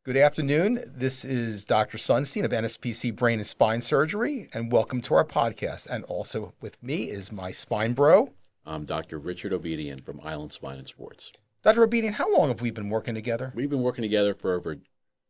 Good afternoon. This is Dr. Sunstein of NSPC Brain and Spine Surgery, and welcome to our podcast. And also with me is my spine bro. I'm Dr. Richard Obedian from Island Spine and Sports. Dr. Obedian, how long have we been working together? We've been working together for over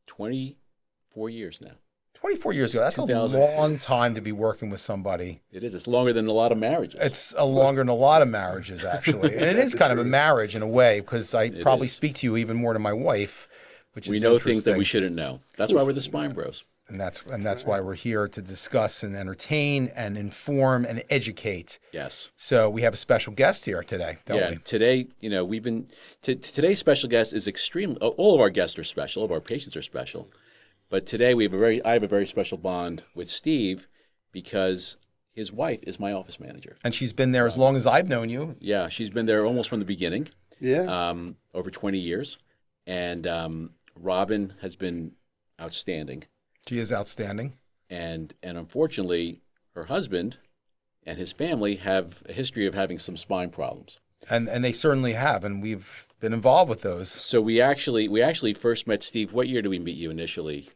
24 years now. 24 years ago. That's a long time to be working with somebody. It is. It's longer than a lot of marriages. It's longer than a lot of marriages, actually. And it is kind of a marriage in a way, because I probably speak to you even more than my wife, which is we know things that we shouldn't know. That's why we're the Spine Bros. And that's why we're here to discuss and entertain and inform and educate. Yes. So we have a special guest here today, don't we? Today, we've been today's special guest is extremely. All of our guests are special. All of our patients are special. But today I have a very special bond with Steve because his wife is my office manager. And she's been there as long as I've known you. Yeah, she's been there almost from the beginning. Yeah. Over 20 years. And Robin has been outstanding. She is outstanding. And unfortunately, her husband and his family have a history of having some spine problems. And they certainly have, and we've been involved with those. So we actually first met Steve. What year did we meet you initially?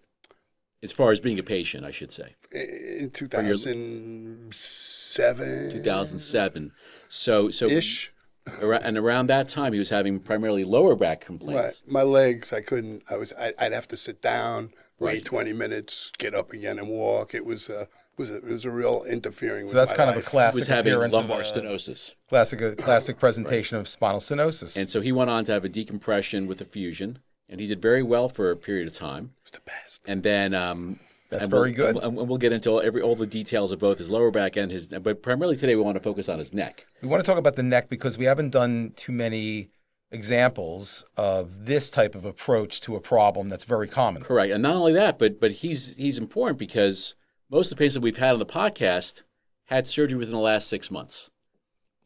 As far as being a patient, I should say. In 2007. 2007. So ish. And around that time, he was having primarily lower back complaints. Right. My legs, I couldn't. I'd have to sit down, wait 20 minutes, get up again and walk. It was a real interfering. So that's kind of a classic. He was having appearance lumbar of stenosis. Classic presentation of spinal stenosis. And so he went on to have a decompression with a fusion, and he did very well for a period of time. It was the best. And then that's very good. And we'll get into all the details of both his lower back and his. But primarily today, we want to focus on his neck. We want to talk about the neck because we haven't done too many examples of this type of approach to a problem that's very common. Correct. And not only that, but he's important because most of the patients that we've had on the podcast had surgery within the last 6 months,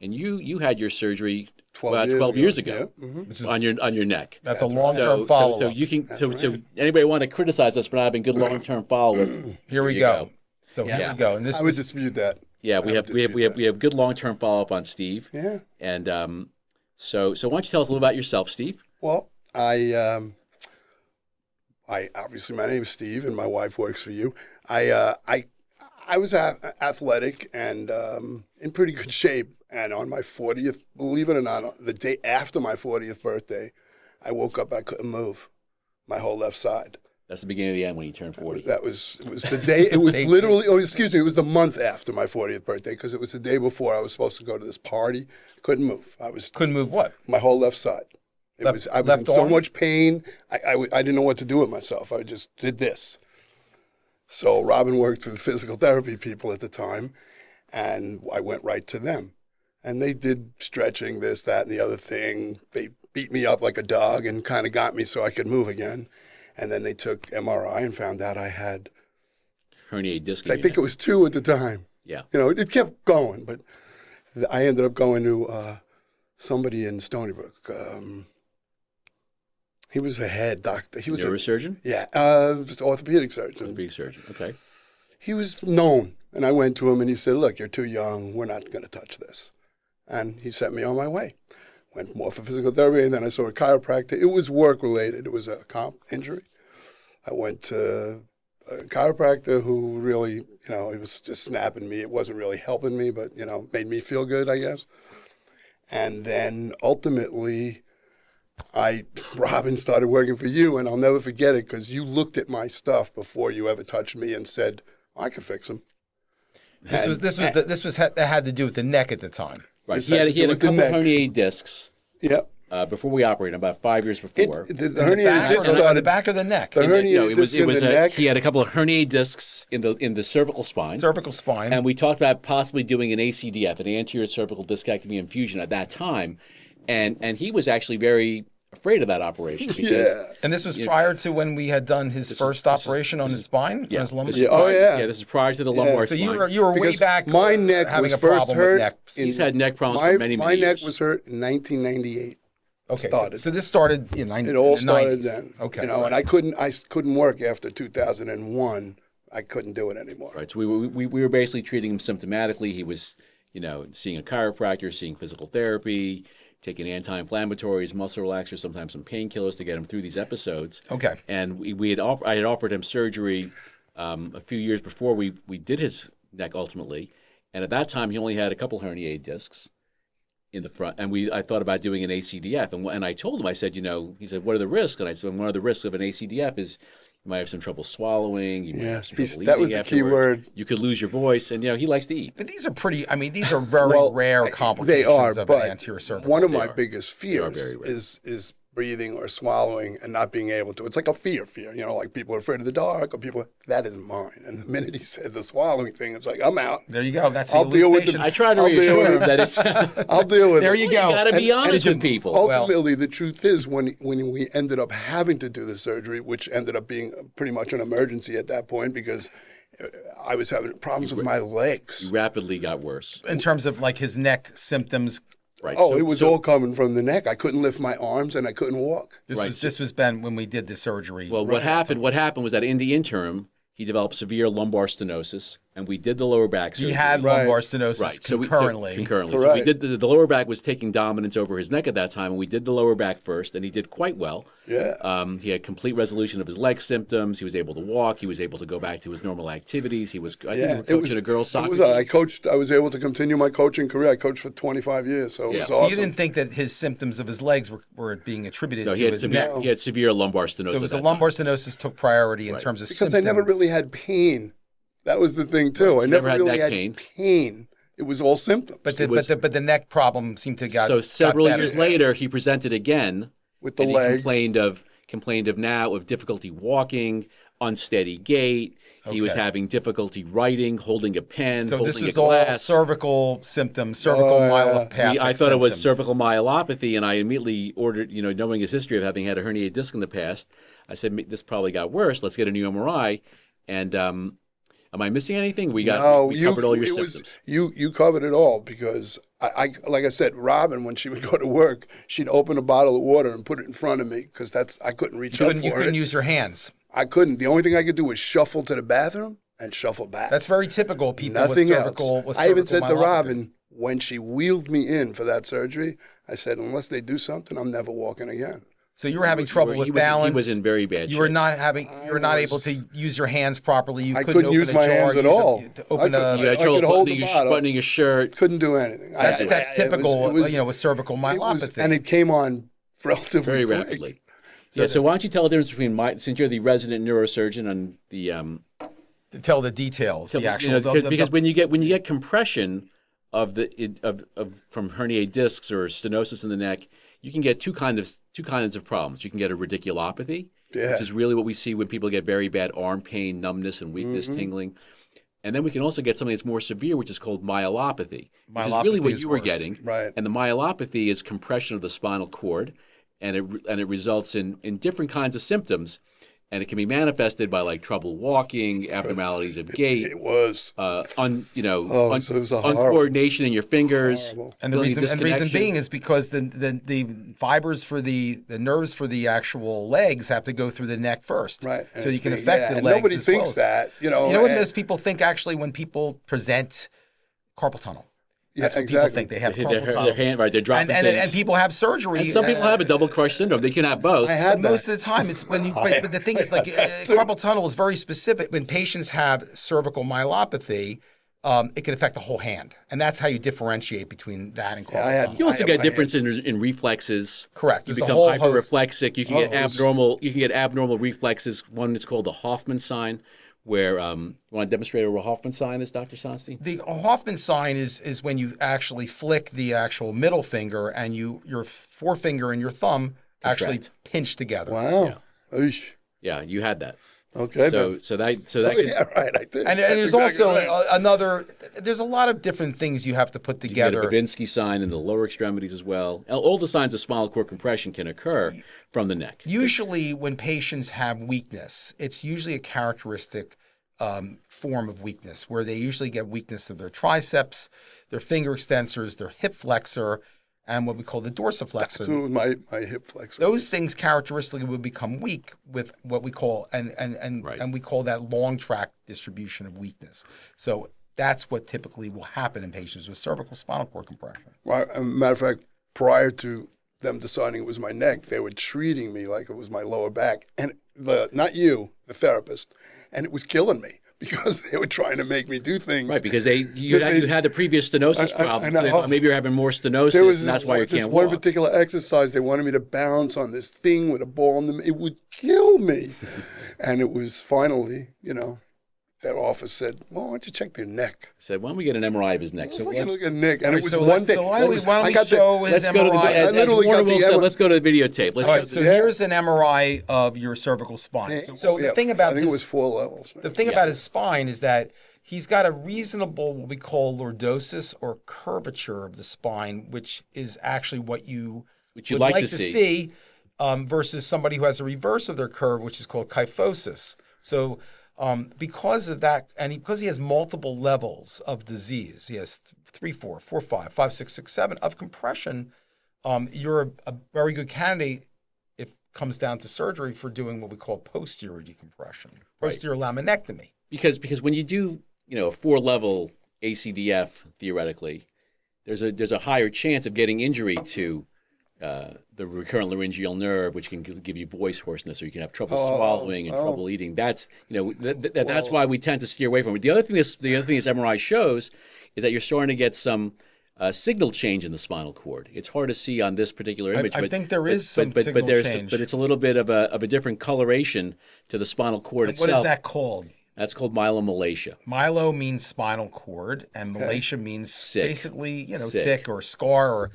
and you had your surgery 12 years ago, yeah. Mm-hmm. on your neck. That's a long-term follow-up. So you can. So anybody want to criticize us for not having good long-term follow-up? Here we go. So here we go. And I would dispute that. Yeah, we have good long-term follow-up on Steve. Yeah. And so why don't you tell us a little about yourself, Steve? Well, I obviously my name is Steve, and my wife works for you. I was athletic and in pretty good shape. And on my 40th, believe it or not, the day after my 40th birthday, I woke up, I couldn't move my whole left side. That's the beginning of the end when you turn 40. It was the day, it was literally, it was the month after my 40th birthday because it was the day before I was supposed to go to this party. Couldn't move. Couldn't move what? My whole left side. I was in so much pain, I didn't know what to do with myself. I just did this. So Robin worked for the physical therapy people at the time, and I went right to them. And they did stretching, this, that, and the other thing. They beat me up like a dog and kind of got me so I could move again. And then they took MRI and found out I had herniated disc. I think it was 2 at the time. Yeah. It kept going, but I ended up going to somebody in Stony Brook. He was a head doctor. He was neurosurgeon? Yeah, orthopedic surgeon. Orthopedic surgeon, okay. He was known, and I went to him and he said, "Look, you're too young. We're not going to touch this." And he sent me on my way. Went more for physical therapy, and then I saw a chiropractor. It was work-related. It was a comp injury. I went to a chiropractor who really, he was just snapping me. It wasn't really helping me, but, made me feel good, I guess. And then ultimately, Robin started working for you, and I'll never forget it because you looked at my stuff before you ever touched me and said, "I can fix him." That had to do with the neck at the time. Right. He had a couple of herniated discs. Yep. Before we operated, about 5 years before. The herniated disc started the back of the neck. The herniated disc in the neck. He had a couple of herniated discs in the cervical spine. Cervical spine. And we talked about possibly doing an ACDF, an anterior cervical discectomy infusion at that time, and he was actually very afraid of that operation. Because, and this was prior to when we had done his first operation on his spine, on his lumbar spine. This is prior to the lumbar spine. So you were way back. My neck having was a first problem hurt. With neck. He's had neck problems for many years. My neck was hurt in 1998. Okay, so this started in It all started 90s. then. Okay, and I couldn't work after 2001. I couldn't do it anymore. Right. So we were basically treating him symptomatically. He was, seeing a chiropractor, seeing physical therapy, taking anti-inflammatories, muscle relaxers, sometimes some painkillers to get him through these episodes. Okay. And I had offered him surgery a few years before we did his neck ultimately, and at that time he only had a couple herniated discs in the front, and I thought about doing an ACDF, and I told him, I said, he said, what are the risks? And I said, one of the risks of an ACDF is you might have some trouble swallowing. You might have some trouble that was eating the key afterwards. word. You could lose your voice, and he likes to eat. But these are these are very rare complications They are, of but an anterior cervical. one of my biggest They are fears very rare. is breathing or swallowing and not being able to. It's like a fear, like people are afraid of the dark, or that is mine. And the minute he said the swallowing thing, it's like, I'm out. There you go. That's I'll deal with I try to reassure him that it's. I'll deal with There it. you go. You got to be honest with people. Ultimately, the truth is, when we ended up having to do the surgery, which ended up being pretty much an emergency at that point because I was having problems with my legs. You rapidly got worse. In terms of like his neck symptoms. Right. Oh, it was all coming from the neck. I couldn't lift my arms and I couldn't walk. This was Ben when we did the surgery. Well, what happened was that in the interim, he developed severe lumbar stenosis, and we did the lower back surgery. He had lumbar stenosis concurrently. Concurrently. So we did the lower back was taking dominance over his neck at that time, and we did the lower back first, and he did quite well. Yeah. He had complete resolution of his leg symptoms. He was able to walk. He was able to go back to his normal activities. I think he was coaching a girls' soccer team. I was able to continue my coaching career. I coached for 25 years, so it was awesome. So you didn't think that his symptoms of his legs were being attributed to his neck? He had severe lumbar stenosis. So it was the lumbar stenosis took priority in terms of because symptoms. I never really had pain. That was the thing too. I never really had pain. It was all symptoms. But the neck problem seemed to got so several years later he presented again with the and leg. He complained of difficulty walking, unsteady gait. He was having difficulty writing, holding a pen, holding a glass. So this was all cervical symptoms, cervical myelopathy. I thought it was cervical myelopathy, and I immediately ordered, knowing his history of having had a herniated disc in the past, I said, this probably got worse. Let's get a new MRI. And am I missing anything? We covered all your symptoms. You covered it all because I like I said, Robin, when she would go to work, she'd open a bottle of water and put it in front of me because I couldn't reach up for it. You couldn't use your hands. I couldn't. The only thing I could do was shuffle to the bathroom and shuffle back. That's very typical. People Nothing with cervical. else. With I even said to myelopathy. Robin when she wheeled me in for that surgery, I said, unless they do something, I'm never walking again. So you were having trouble with balance. He was in very bad shape. You were not able to use your hands properly. I couldn't use my hands at all. You had trouble buttoning a shirt. Couldn't do anything. That's typical, with cervical myelopathy. And it came on relatively very quick. rapidly. So why don't you tell the difference between since you're the resident neurosurgeon and the to tell the details, the actual because when you get compression from herniated discs or stenosis in the neck, you can get two kinds of problems. You can get a radiculopathy, which is really what we see when people get very bad arm pain, numbness, and weakness, tingling. And then we can also get something that's more severe, which is called myelopathy, which is really what you were getting. Right. And the myelopathy is compression of the spinal cord, and it results in different kinds of symptoms. And it can be manifested by like trouble walking, abnormalities of gait. It was uncoordination in your fingers. Horrible. And the reason being is because the fibers for the nerves for the actual legs have to go through the neck first. Right. So you can affect the legs. Nobody as thinks that. You know what most people think actually when people present carpal tunnel. That's what people think. They have carpal tunnel. Their hand, right? They're dropping things. And people have surgery. And some people have a double crush syndrome. They can have both. I had that. Most of the time, it's when you. But the thing is, like carpal tunnel is very specific. When patients have cervical myelopathy, it can affect the whole hand, and that's how you differentiate between that and carpal tunnel. You also get difference in reflexes. Correct. You There's become hyperreflexic. You can get abnormal. You can get abnormal reflexes. One is called the Hoffman sign, where you want to demonstrate what a Hoffman sign is, Dr. Sonstein? The Hoffman sign is when you actually flick the actual middle finger and your forefinger and your thumb actually pinch together. Wow. Yeah, you had that. Okay. So that yeah, right. I did. And there's also another. There's a lot of different things you have to put together. You get a Babinski sign in the lower extremities as well. All the signs of spinal cord compression can occur from the neck. Usually, when patients have weakness, it's usually a characteristic form of weakness where they usually get weakness of their triceps, their finger extensors, their hip flexor, and what we call the dorsiflexor. So my hip flexor. Those things characteristically will become weak with what we call and we call that long tract distribution of weakness. So that's what typically will happen in patients with cervical spinal cord compression. Well, as a matter of fact, prior to them deciding it was my neck, they were treating me like it was my lower back. And not you, the therapist. And it was killing me because they were trying to make me do things. Right, because you had the previous stenosis problem. Maybe you're having more stenosis, and that's why you can't walk. One particular exercise, they wanted me to balance on this thing with a ball in them. It would kill me. And it was finally, their office said, well, why don't you check their neck? Said, why don't we get an MRI of his neck? So look at Nick. And it was so one thing. So why don't we show his let's go to the, MRI? as Warner Will said, let's go to the videotape. All right, so here's an MRI of your cervical spine. So the thing about I think it was 4 levels. The thing about his spine is that he's got a reasonable, what we call lordosis or curvature of the spine, which is actually what you would like to see versus somebody who has a reverse of their curve, which is called kyphosis. So because of that, and because he has multiple levels of disease, he has 3, 4, 4, 5, 5, 6, 6, 7 of compression, you're a very good candidate if it comes down to surgery for doing what we call posterior decompression, posterior laminectomy. Because when you do, a 4-level ACDF, theoretically, there's a higher chance of getting injury to the recurrent laryngeal nerve, which can give you voice hoarseness, or you can have trouble swallowing and trouble eating. That's that's why we tend to steer away from it. The other thing this MRI shows is that you're starting to get some signal change in the spinal cord. It's hard to see on this particular image. I think there is some signal change. But it's a little bit of a different coloration to the spinal cord itself. What is that called? That's called myelomalacia. Myelo means spinal cord, and malacia means basically, sick or scar or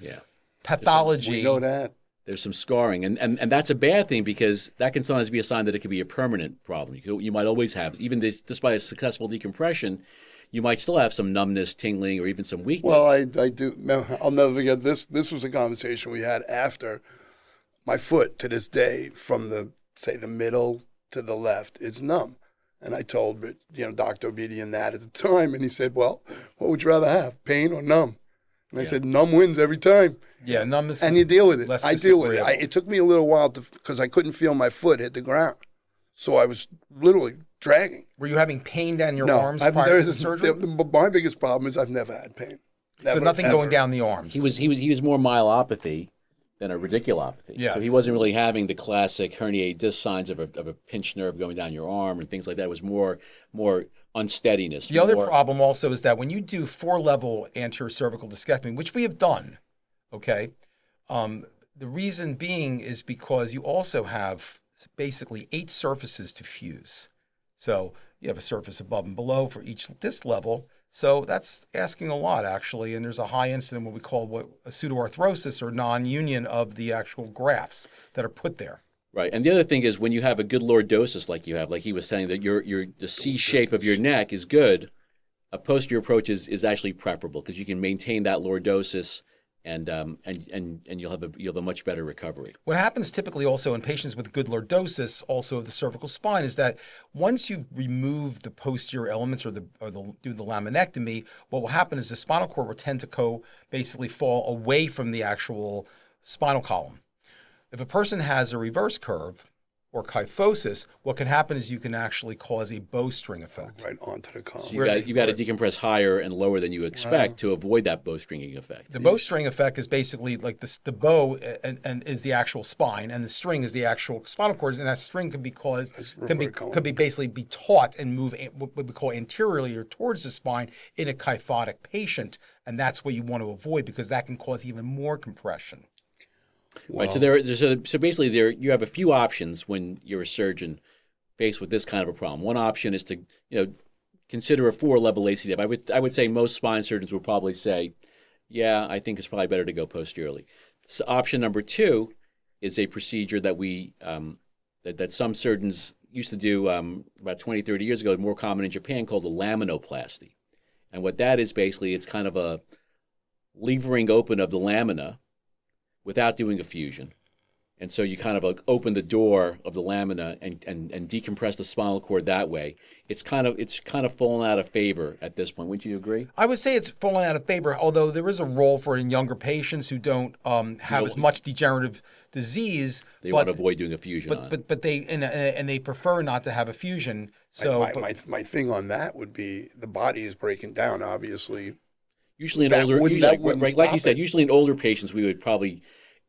pathology. We know that. There's some scarring, and that's a bad thing because that can sometimes be a sign that it could be a permanent problem. You might always have, even despite a successful decompression, you might still have some numbness, tingling, or even some weakness. Well, I do. I'll never forget this. This was a conversation we had after my foot to this day, from the middle to the left, is numb. And I told, Dr. Obedian that at the time, and he said, well, what would you rather have, pain or numb? And I said, numb wins every time. Yeah, numbness. And you deal with it. I deal with it. It took me a little while because I couldn't feel my foot hit the ground. So I was literally dragging. Were you having pain down your arms prior to the surgery? My biggest problem is I've never had pain. Never, so nothing going down the arms. He was more myelopathy than a radiculopathy. Yes. So he wasn't really having the classic herniated disc signs of a pinched nerve going down your arm and things like that. It was more unsteadiness. The other problem also is that when you do 4-level anterior cervical discectomy, which we have done, okay, the reason being is because you also have basically 8 surfaces to fuse. So you have a surface above and below for each disc level. So that's asking a lot, actually, and there's a high incidence what we call a pseudoarthrosis or non-union of the actual grafts that are put there. Right, and the other thing is when you have a good lordosis like you have, like he was saying that the C shape of your neck is good, a posterior approach is actually preferable because you can maintain that lordosis and you'll have a much better recovery. What happens typically also in patients with good lordosis, also of the cervical spine, is that once you remove the posterior elements or do the laminectomy, what will happen is the spinal cord will tend to basically fall away from the actual spinal column. If a person has a reverse curve or kyphosis, what can happen is you can actually cause a bowstring effect. Right onto the column. So you've got to decompress higher and lower than you expect to avoid that bowstringing effect. The bowstring effect is basically like the bow and is the actual spine, and the string is the actual spinal cord, and that string can be basically be taut and move what we call anteriorly or towards the spine in a kyphotic patient, and that's what you want to avoid because that can cause even more compression. Wow. Right. So basically, you have a few options when you're a surgeon faced with this kind of a problem. One option is to consider a 4-level ACDF. I would say most spine surgeons will probably say, yeah, I think it's probably better to go posteriorly. So option number 2 is a procedure that that some surgeons used to do about 20, 30 years ago, more common in Japan, called a laminoplasty. And what that is basically, it's kind of a levering open of the lamina without doing a fusion. And so you kind of open the door of the lamina and decompress the spinal cord that way. It's kind of fallen out of favor at this point. Wouldn't you agree? I would say it's fallen out of favor, although there is a role for it in younger patients who don't have as much degenerative disease. They want to avoid doing a fusion. But they prefer not to have a fusion. So my thing on that would be the body is breaking down, obviously. Usually in That older, wouldn't- usually, that wouldn't like you stop said, it. usually in older patients, we would probably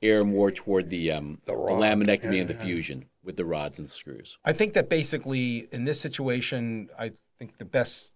err more toward the rod. laminectomy Yeah, and the yeah. fusion with the rods and screws. I think that basically in this situation, I think the best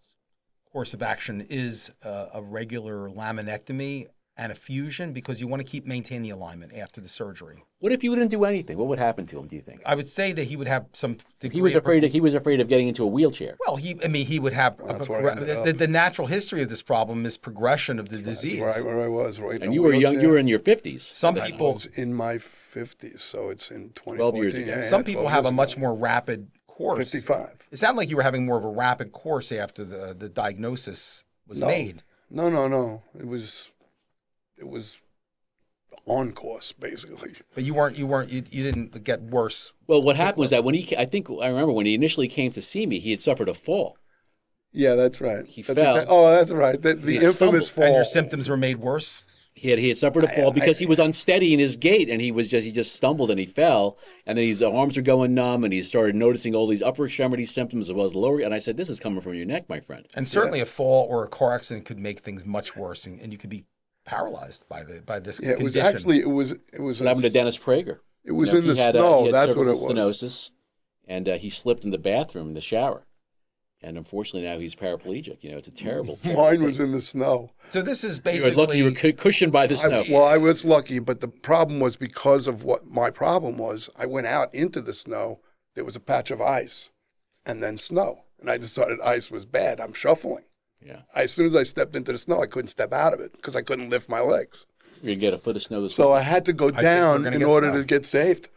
course of action is a regular laminectomy and a fusion because you want to maintain the alignment after the surgery. What if you didn't do anything? What would happen to him? Do you think? I would say that he would have some. He was afraid. He was afraid of getting into a wheelchair. Well, he would have that's where I ended up. the natural history of this problem is progression of the disease. Right where I was, right. And you were young. You were in your 50s. Some I people, was in my 50s, so it's in 12 years 2014. ago. Yeah, some 12 people years have a ago. much more rapid course. 55. It sounded like you were having more of a rapid course after the diagnosis was made. No. It was on course basically. But you didn't get worse. Well, what happened was that I remember when he initially came to see me, he had suffered a fall. Yeah, that's right. He That's fell. Oh, that's right. The He infamous stumbled. fall. And your symptoms were made worse. He had suffered a fall because he was unsteady in his gait, and he just stumbled and he fell, and then his arms are going numb, and he started noticing all these upper extremity symptoms as well as lower. And I said, "This is coming from your neck, my friend." And certainly a fall or a car accident could make things much worse, and you could be paralyzed by this Yeah, condition. it was What happened to Dennis Prager? It was You know, in the he had snow. he had That's what it cervical was. stenosis, and he slipped in the bathroom in the shower, and unfortunately now he's paraplegic. You know, it's a terrible. Mine was in the snow. So this is You were basically lucky you were cushioned by the snow. I was lucky, but the problem was because of what my problem was. I went out into the snow. There was a patch of ice, and then snow, and I decided ice was bad. I'm shuffling. Yeah, As soon as I stepped into the snow, I couldn't step out of it because I couldn't lift my legs. you're gonna get a foot of snow. So I had to go think down we're gonna in get order snow. to get saved.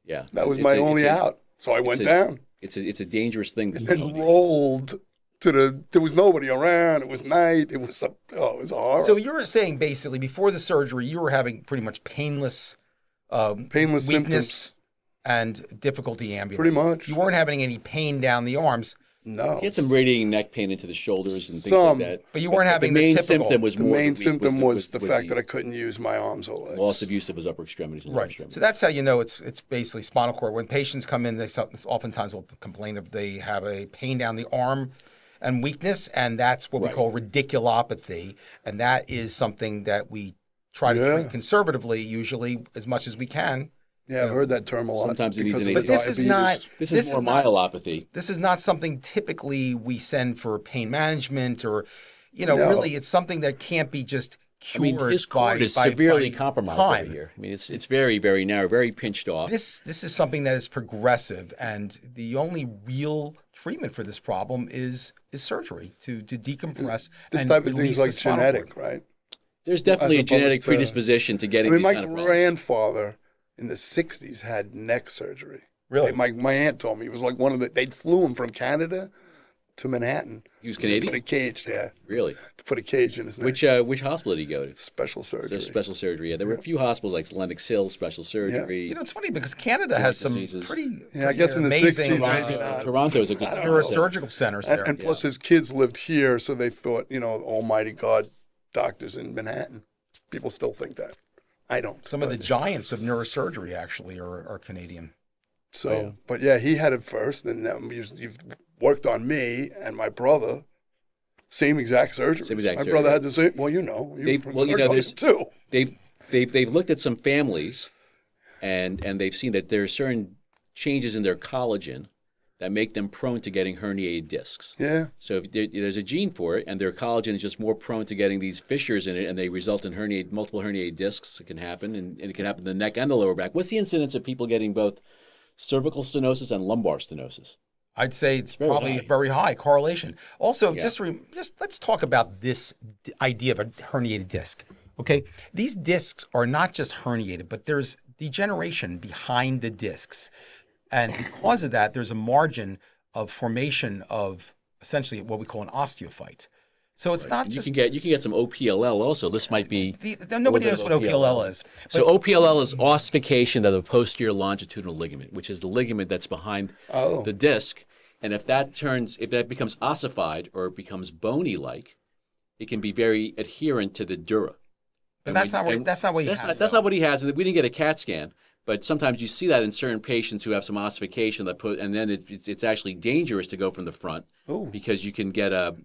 Yeah, That was It's my a- only it's a- out. So I went a- down It's a dangerous thing to and rolled to there was nobody around. It was night. It was it was a horror. So you were saying basically before the surgery, you were having pretty much painless Painless weakness symptoms. and difficulty ambulating. Pretty much. You weren't having any pain down the arms, No. He had some radiating neck pain into the shoulders and things Some. like that. but you weren't having the main the typical. symptom was The more main the- symptom was the fact that I couldn't use my arms or legs. loss of use of his upper extremities and lower Right. extremities. So that's how you know it's basically spinal cord. When patients come in, they oftentimes will complain of they have a pain down the arm and weakness, and that's what we Right. call radiculopathy, and that is something that we try to Yeah. treat conservatively, usually as much as we can. Yeah, I've heard that term a lot. Sometimes it needs because an of But the this is diabetes. not. This is more not- myelopathy. This is not something typically we send for pain management or, No. really it's something that can't be just I mean, cured his cord is by severely by compromised time. over here. I mean, it's very, very narrow, very pinched off. This is something that is progressive, and the only real treatment for this problem is surgery to decompress. This and type of thing release is the like spinal genetic, cord. right? There's definitely a As opposed genetic to- predisposition to I getting mean, these my kind of problems. grandfather in the 60s had neck surgery. Really? My aunt told me it was like they flew him from Canada to Manhattan. He was To put Canadian? a cage, yeah. Really? To put a cage in his neck. Which hospital did he go to? Special surgery. There's special surgery. Yeah, there were a few hospitals like Lenox Hill, special surgery. It's funny because Canada has some diseases. pretty Yeah, I guess in the amazing 60s, maybe not. Toronto is a good neurosurgical centers there. And plus his kids lived here, so they thought, almighty God, doctors in Manhattan. People still think that. I don't. Some of the giants of neurosurgery actually are Canadian. So, but yeah, he had it first, and you've worked on me and my brother. Same exact surgery. Same exact my surgery. brother had the same. Well, you've worked on it too. They've looked at some families, and they've seen that there are certain changes in their collagen that make them prone to getting herniated discs. Yeah. So if there's a gene for it, and their collagen is just more prone to getting these fissures in it, and they result in multiple herniated discs. It can happen, and it can happen in the neck and the lower back. What's the incidence of people getting both cervical stenosis and lumbar stenosis? I'd say it's very probably high. very high correlation. Also, Yeah. just let's talk about this idea of a herniated disc. Okay, these discs are not just herniated, but there's degeneration behind the discs, and because of that, there's a margin of formation of essentially what we call an osteophyte. So it's not And just you can get some OPLL also. This might be nobody knows what OPLL is. So OPLL is ossification of the posterior longitudinal ligament, which is the ligament that's behind the disc. And if that becomes ossified or it becomes bony-like, it can be very adherent to the dura. But that's not what he has. That's not what he has. And we didn't get a CAT scan, but sometimes you see that in certain patients who have some ossification and then it's actually dangerous to go from the front because you can get a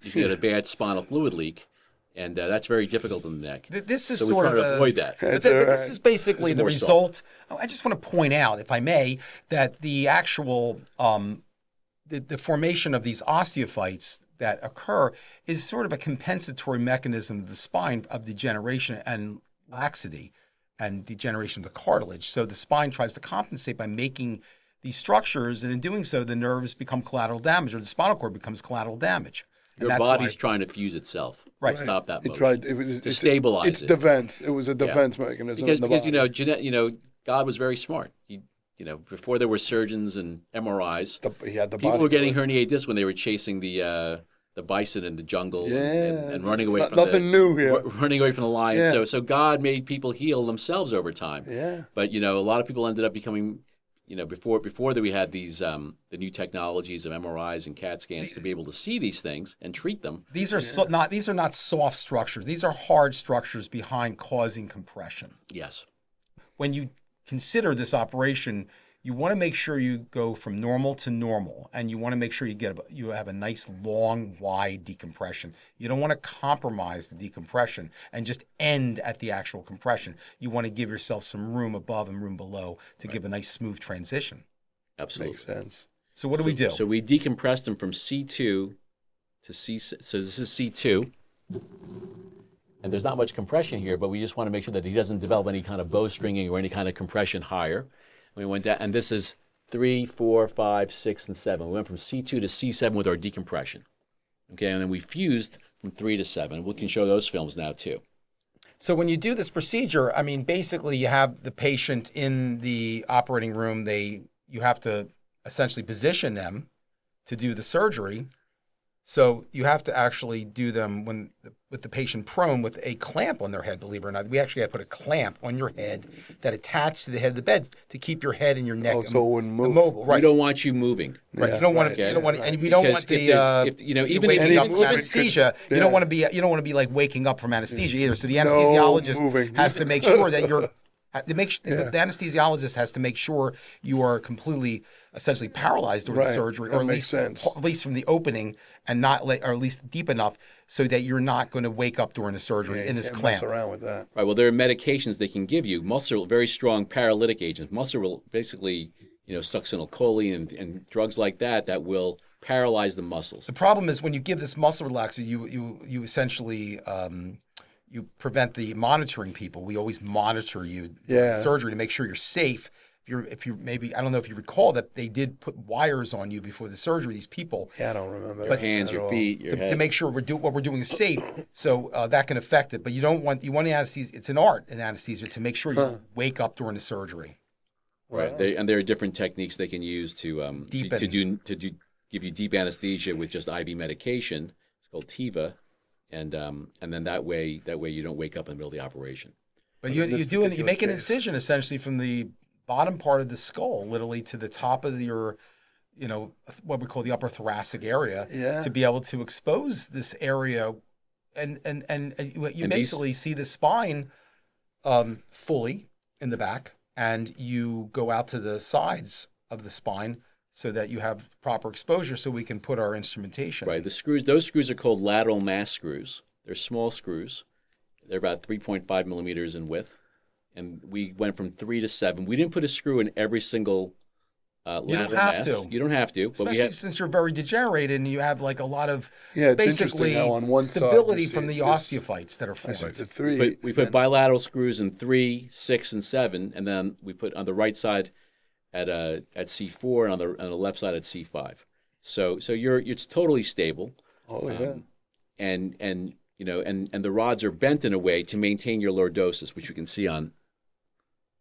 bad spinal fluid leak And that's very difficult in the neck. This is So we sort try of to avoid that. But, That's but all this right. is basically It's the more result. I just want to point out, if I may, that the actual the formation of these osteophytes that occur is sort of a compensatory mechanism of the spine of degeneration and laxity and degeneration of the cartilage. So the spine tries to compensate by making these structures, and in doing so, the nerves become collateral damage, or the spinal cord becomes collateral damage. And Your that's body's why- trying to fuse itself. Right. Stop that It motion. tried. It was to stabilize it's it. defense. It was a defense mechanism. Because, in the because body. God was very smart. Before there were surgeons and MRIs, He had the people body were to getting it. herniated discs when they were chasing the bison in the jungle and it's running away from nothing new here. running away from the lion. Yeah. So God made people heal themselves over time. Yeah. But a lot of people ended up becoming, before that we had these the new technologies of MRIs and CAT scans to be able to see these things and treat them. These are not soft structures. These are hard structures behind causing compression. Yes. When you consider this operation, you want to make sure you go from normal to normal, and you want to make sure you have a nice long, wide decompression. You don't want to compromise the decompression and just end at the actual compression. You want to give yourself some room above and room below to give a nice smooth transition. Absolutely. Makes sense. So what do we do? So we decompressed them from C2 to C. So this is C2. And there's not much compression here, but we just want to make sure that he doesn't develop any kind of bowstringing or any kind of compression higher. We went down, and this is 3, 4, 5, 6, and 7. We went from C2 to C7 with our decompression. Okay, and then we fused from 3 to 7. We can show those films now too. So when you do this procedure, I mean, basically you have the patient in the operating room. You have to essentially position them to do the surgery. So you have to actually do them with the patient prone with a clamp on their head, believe it or not. We actually had to put a clamp on your head that attached to the head of the bed to keep your head and your neck So it wouldn't move. immobile. We Right. don't want you moving. Right. Yeah, You don't want right. to. You don't want. And we Because don't want if the. there's- if, you know, even if waking you- up from even- anesthesia. You yeah. don't want to be. You don't want to be like waking up from anesthesia either. So the No anesthesiologist moving. has to make sure that you're. The anesthesiologist has to make sure you are completely, essentially paralyzed during the Right. surgery, That or makes sense. at least from the opening, and not or at least deep enough so that you're not going to wake up during the surgery in this Can't clamp. mess around with that. Right. Well, there are medications they can give you. Muscle, very strong paralytic agents. Muscle will basically, succinylcholine and drugs like that will paralyze the muscles. The problem is when you give this muscle relaxer, you essentially you prevent the monitoring people. We always monitor you during Yeah. surgery to make sure you're safe. If you maybe, I don't know if you recall that they did put wires on you before the surgery. These people Yeah, I don't remember. Your that hands, at your all. feet, your to head. make sure what we're doing is safe. So that can affect it. But you want anesthesia. It's an art in anesthesia to make sure you wake up during the surgery. Right. And there are different techniques they can use to give you deep anesthesia with just IV medication. It's called TIVA, and then that way you don't wake up in the middle of the operation. But in this you particular make an case. incision essentially from the bottom part of the skull, literally to the top of your, what we call the upper thoracic area, Yeah. to be able to expose this area, and you basically see the spine fully in the back, and you go out to the sides of the spine so that you have proper exposure, so we can put our instrumentation. Right. Those screws are called lateral mass screws. They're small screws. They're about 3.5 millimeters in width. And we went from 3 to 7. We didn't put a screw in every single lateral mass. You don't have to. But Especially since you're very degenerated and you have like a lot of Yeah, it's interesting basically how on one side stability you see from the this- osteophytes that are I see formed. the three. we put and- bilateral screws in 3, 6, and 7, and then we put on the right side at C4 and on the left side at C5. So it's totally stable. Oh yeah. And the rods are bent in a way to maintain your lordosis, which you can see on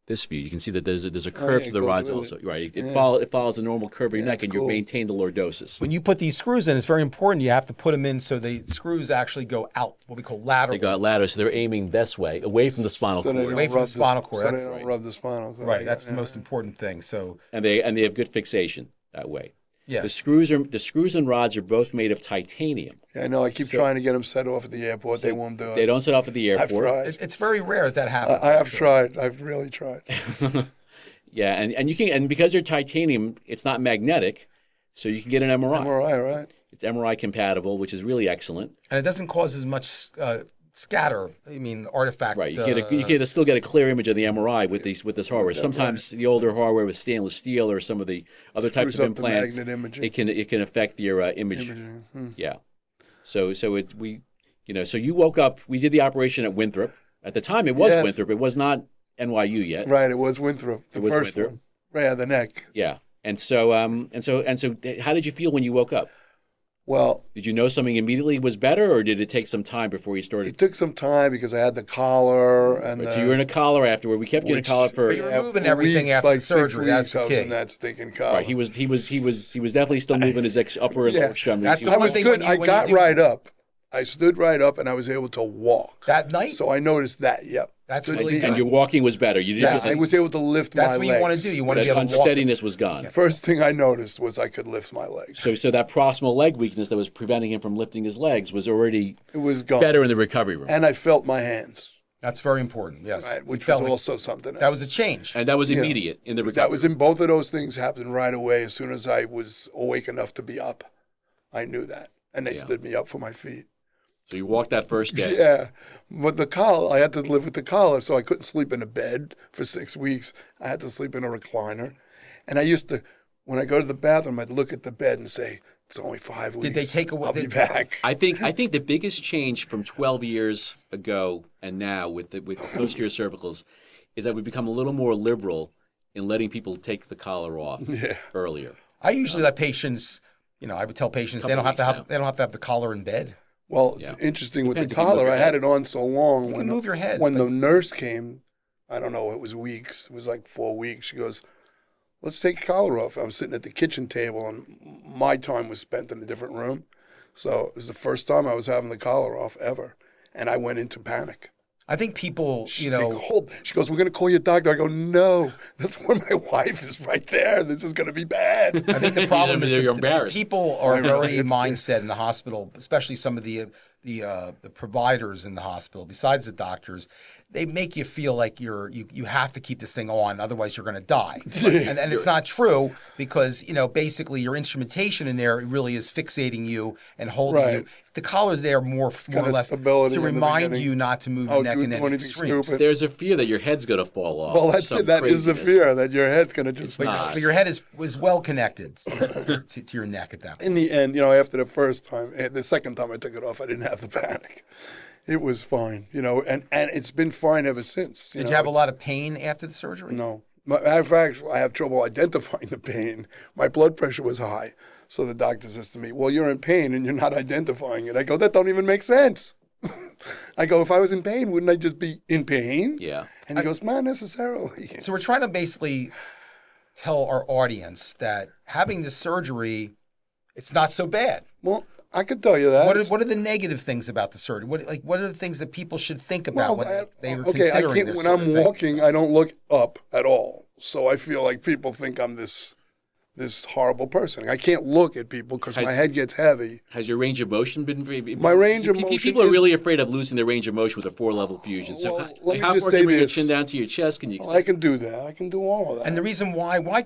this view. You can see that there's a curve yeah, to it the goes rods with also. it. Right. It Yeah. follows the normal curve of your Yeah, neck, that's and you cool. maintain the lordosis. When you put these screws in, it's very important. You have to put them in so the screws actually go out, what we call lateral. They got ladders, so they're aiming this way, away from the spinal So they cord, don't Away from rub the spinal cord, So that's they don't right. rub the spinal cord. Right, that's the most important thing. So and they have good fixation that way. yeah, The screws and rods are both made of titanium. Yeah, I know. I keep trying to get them set off at the airport. They won't do it. They don't set off at the I've airport. tried. it's very rare that happens. I have actually. tried. I've really tried. Yeah, and you can, and because they're titanium, it's not magnetic, so you can get an MRI. MRI, right? It's MRI compatible, which is really excellent. And it doesn't cause as much scatter. I mean, artifact. Right, you can still get a clear image of the MRI with this hardware. Sometimes the older hardware with stainless steel or some of the other types of Screws up the implants, magnet imaging. it can affect your image. Imaging. Yeah. So so you woke up. We did the operation at Winthrop. At the time, it was Yes. Winthrop. It was not NYU yet. Right, it was Winthrop, the was first Winthrop. one. Right on the neck. Yeah. And so how did you feel when you woke up? Well, Did you know something immediately was better, or did it take some time before you started? it took some time because I had the collar and So you were in a collar afterward. We kept you in a collar for. You're moving for everything weeks, after like surgery. 6 That's weeks, the I was key. in that stinking collar. Right, he was definitely still moving his upper and Yeah. lower extremities. That's He the was- I one was thing good. when you- I when got you do- right up. I stood right up and I was able to walk. That night? So I noticed that, yep. That's Stood really me good. and up. your walking was better. You Yeah, didn't. I was able to lift That's my what legs. you want to do. You want to that be able to walk. unsteadiness was gone. First thing I noticed was I could lift my legs. So that proximal leg weakness that was preventing him from lifting his legs was already It was gone. better in the recovery room, And I felt my hands, That's very important. Yes. right, You which felt was like also something else. that was a change. and that was immediate in the recovery. That was in both of those things happened right away. As soon as I was awake enough to be up, I knew that. And they stood me up for my feet. So you walked that first day. Yeah. But the collar, I had to live with the collar, so I couldn't sleep in a bed for 6 weeks. I had to sleep in a recliner. And I used to, when I go to the bathroom, I'd look at the bed and say, it's only 5 weeks. Did they take away- I'll be back. I think the biggest change from 12 years ago and now with posterior cervicals is that we've become a little more liberal in letting people take the collar off earlier. I usually let patients, I would tell patients they don't have to have the collar in bed. Well, Yeah. interesting with the Depends if you move collar, your I had head. it on so long. You can move your head, When but- the nurse came, I don't know, it was weeks. It was like 4 weeks. She goes, let's take the collar off. I'm sitting at the kitchen table, and my time was spent in a different room. So it was the first time I was having the collar off ever. And I went into panic. I think people, She goes, we're going to call your doctor. I go, no, that's where my wife is right there. This is going to be bad. I think the problem is You're that embarrassed. people are I know. very mindset in the hospital, especially some of the providers in the hospital, besides the doctors. They make you feel like you have to keep this thing on, otherwise you're going to die. And it's not true because basically your instrumentation in there really is fixating you and holding you. Right. The collar's there more or kinda less stability to in the remind beginning. you not to move Oh, your neck do in any anything extremes. stupid. There's a fear that your head's going to fall off. Well, that's Some it. That is the craziness. fear that your head's going to just. not. But your head was well connected to your neck at that point. In the end, after the first time, the second time I took it off, I didn't have the panic. It was fine, and it's been fine ever since. Did you have a lot of pain after the surgery? No. Matter of fact, I have trouble identifying the pain. My blood pressure was high. So the doctor says to me, well, you're in pain and you're not identifying it. I go, that don't even make sense. I go, if I was in pain, wouldn't I just be in pain? Yeah. And he goes, not necessarily. So we're trying to basically tell our audience that having this surgery, it's not so bad. Well, I could tell you that. What are the negative things about the surgery? What are the things that people should think about when they were I considering can't, this? when sort I'm of thing? walking, I don't look up at all. So I feel like people think I'm this horrible person. I can't look at people because my head gets heavy. Has your range of motion been? My range of motion People are is- really afraid of losing their range of motion with a 4-level fusion. So, Well, how, let me how just far say can you bring your this. chin down to your chest? Can you? Well, I can do that. I can do all of that. And the reason why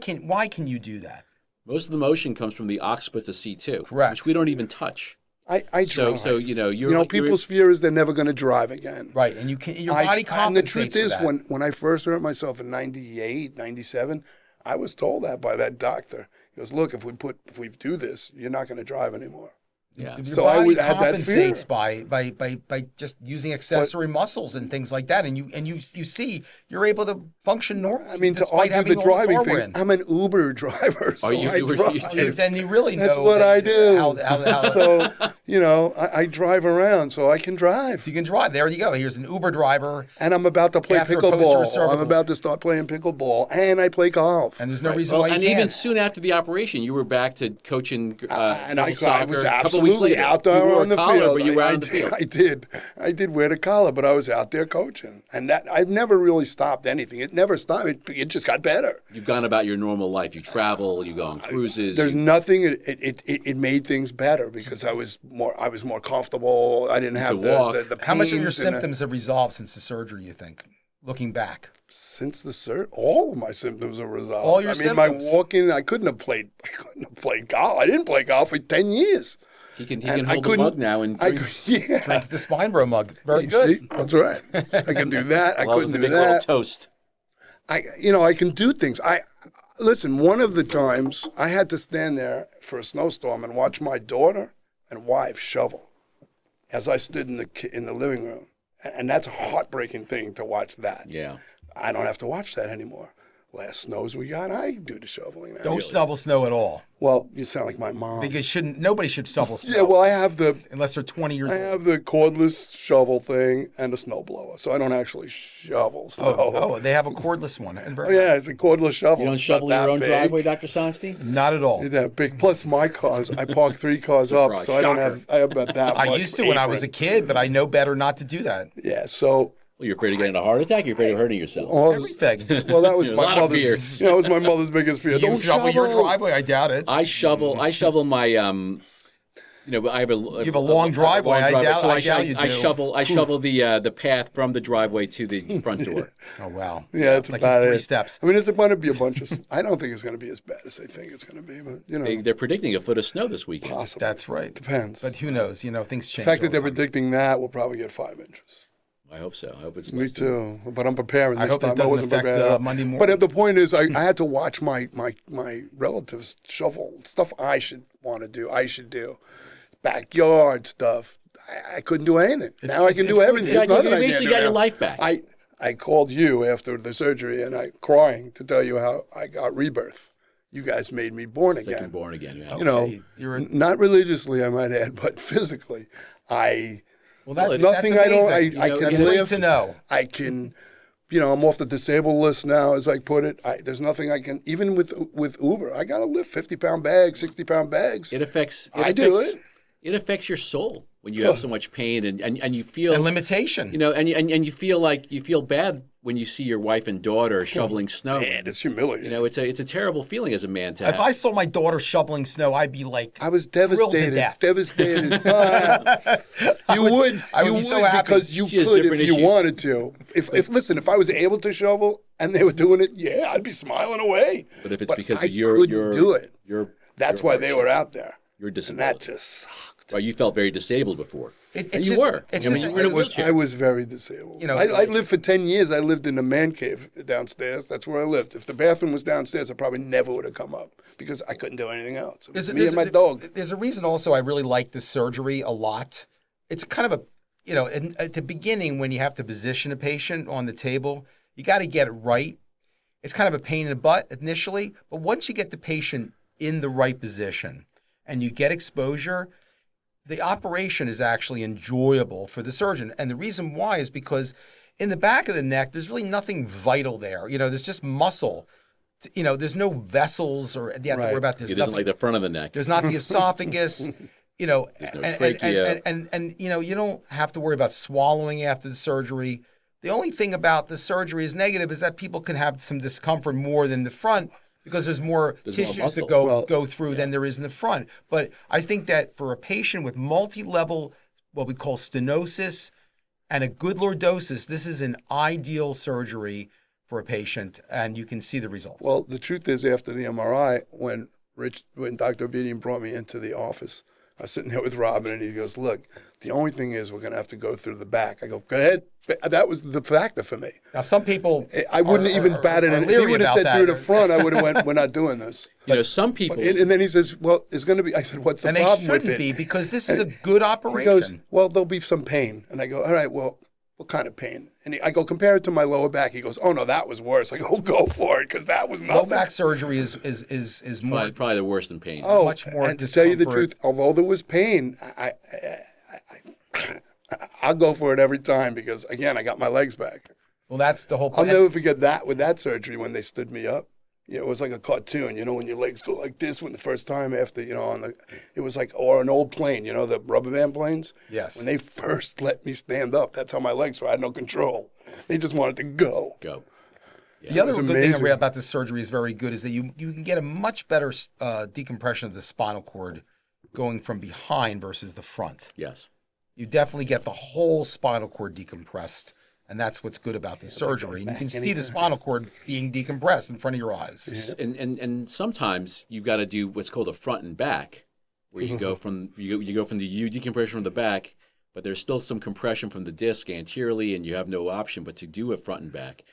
can you do that? Most of the motion comes from the occiput to C2, Correct. which we don't even touch. I drive. So you're people's fear is they're never going to drive again. Right, and your body compensates And the truth is, for that. when I first hurt myself in 98, 97, I was told that by that doctor. He goes, look, if we do this, you're not going to drive anymore. Yeah. Your So I body would have that compensates fear. by just using accessory muscles and things like that, and you see you're able to function normally. I mean, to despite argue having the all this driving hardware thing, in. I'm an Uber driver, so you- I you were- drive. you- Then you really know That's what that I do. how So, I drive around, so I can drive. so you can drive. There you go. Here's an Uber driver, And I'm about to play After posterior pickleball. cervical. I'm about to start playing pickleball, and I play golf. and there's no Right. reason Well, why you and can't. even soon after the operation, you were back to coaching And I soccer. was a couple of weeks absolutely later. out there you wore on the a collar, field. but you were out I on the field. I did wear the collar, but I was out there coaching, and that I've never really stopped anything. It never stopped. It just got better. You've gone about your normal life. You travel. You go on cruises. There's nothing. It made things better because I was more comfortable. I didn't have could walk. the How much of your pains and symptoms have resolved since the surgery? You think, looking back? since the surgery, all of my symptoms are resolved. All your I mean, my symptoms? walking, I couldn't have played golf. I didn't play golf for 10 years. He can And I hold the couldn't- mug now and I drink. yeah. Drink the spine bro mug. Very You good. see? That's right. I can do that. I Love couldn't the do big little that. toast. I can do things. Listen. One of the times I had to stand there for a snowstorm and watch my daughter and wife shovel as I stood in the living room, and that's a heartbreaking thing to watch that. Yeah. I don't have to watch that anymore. Last snows we got, I do the shoveling now. Don't shovel snow at all Well, you sound like my mom. because nobody should shovel snow Yeah, well, I have the unless they're 20 years I old. have the cordless shovel thing and a snowblower, so I don't actually shovel snow. Oh, they have a cordless one. And Oh, yeah, it's a cordless shovel. You don't It's shovel not your that own big. driveway, Dr. Sonstein? Not at all. It's that big. Plus, my cars, I park 3 cars up, Surprise. so I don't Shocker. have. I have about that much. I used to when I was a kid, but I know better not to do that. Yeah, so Well, you're afraid of getting a heart attack? You're afraid of hurting yourself? Everything. Well, that was A my lot of mother's. fears. That was my mother's biggest fear. You Don't shovel your shovel. driveway? I doubt it. I shovel my I have a You have a long driveway. I doubt so you I do. shovel the path from the driveway to the front door. Oh wow. Yeah, it's Like about 3 it. steps. I mean, it's going to be a bunch of. I don't think it's going to be as bad as they think it's going to be, but They're predicting a foot of snow this weekend. possible. That's right. Depends. But who knows? Things change. The fact that all they're the time. predicting that, we'll probably get 5 inches. I hope so. I hope it's Me less than- too, but I'm preparing this I hope time. that doesn't wasn't affect prepared. Monday morning. But the point is, I had to watch my relatives shovel stuff I should want to do. I should do backyard stuff. I couldn't do anything. Now I can do it's everything. You There's nothing I basically can't do got your now. life back. I called you after the surgery and I crying to tell you how I got rebirth. You guys made me born It's like you're again. born again. Yeah. Okay, you're a- Not religiously, I might add, but physically. Well, that's Nothing that's I don't. amazing. I know, can That's great lift. to know. I can. I'm off the disabled list now, as I put it. There's nothing I can. Even with Uber, I got to lift 50-pound bags, 60-pound bags. It affects. I do it. It affects your soul when you have so much pain and you feel And limitation. and you feel like you feel bad when you see your wife and daughter shoveling snow. Man, it's humiliating. It's a terrible feeling as a man to If have. I saw my daughter shoveling snow, I'd be like, I was thrilled to devastated. death. Devastated. You would. I would You be so happy. because you She has could if different you issues. wanted to. Listen, if I was able to shovel and they were doing it, yeah, I'd be smiling away. But if it's because I of your couldn't do it. That's your why they were out there. Your And that disability. just sucked. Well, you felt very disabled before. It's And you just- were. it's I mean, just- you were in a it was- wheelchair. I was very disabled. I lived for 10 years. I lived in a man cave downstairs. That's where I lived. If the bathroom was downstairs, I probably never would have come up because I couldn't do anything else. It was me and my dog. There's a reason also I really like this surgery a lot. It's kind of at the beginning when you have to position a patient on the table, you got to get it right. It's kind of a pain in the butt initially, but once you get the patient in the right position and you get exposure, the operation is actually enjoyable for the surgeon. And the reason why is because in the back of the neck, there's really nothing vital there. There's just muscle. There's no vessels or you have to worry about this. It isn't like the front of the neck. There's not the esophagus, no trachea. and you don't have to worry about swallowing after the surgery. The only thing about the surgery is negative is that people can have some discomfort more than the front because there's more There's more tissues to muscle. go through than there is in the front. But I think that for a patient with multi-level, what we call stenosis and a good lordosis, this is an ideal surgery for a patient, and you can see the results. Well, the truth is, after the MRI, when Dr. Obedian brought me into the office, I was sitting there with Robin, and he goes, "Look, the only thing is we're going to have to go through the back." I go, "Go ahead." That was the factor for me. Now, some people I wouldn't even bat it. If he leery would have about said that. through the front, I would have went, "We're not doing this." Some people. And then he says, "Well, it's going to be." I said, "What's the And they problem with shouldn't it?" be because this is a good He operation. goes, "Well, there'll be some pain." And I go, "All right, well, what kind of pain?" And I go, "Compare it to my lower back." He goes, "Oh no, that was worse." I go, "Go for it, because that was nothing." Low back surgery is more probably the worst in pain. Oh, much more and to tell you the discomfort. truth, although there was pain, I'll go for it every time because, again, I got my legs back. well. That's the whole I'll point. never forget that with that surgery when they stood me up. It was like a cartoon, when your legs go like this when the first time after, it was like, or an old plane, the rubber band planes. Yes. When they first let me stand up, that's how my legs were. I had no control. They just wanted to go. Go. The other was good thing I amazing. read about this surgery is very good is that you can get a much better decompression of the spinal cord going from behind versus the front. Yes. You definitely get the whole spinal cord decompressed, and that's what's good about the surgery. And you can see the spinal cord being decompressed in front of your eyes. And sometimes you've got to do what's called a front and back, where you go from you go from the U decompression from the back, but there's still some compression from the disc anteriorly, and you have no option but to do a front and back.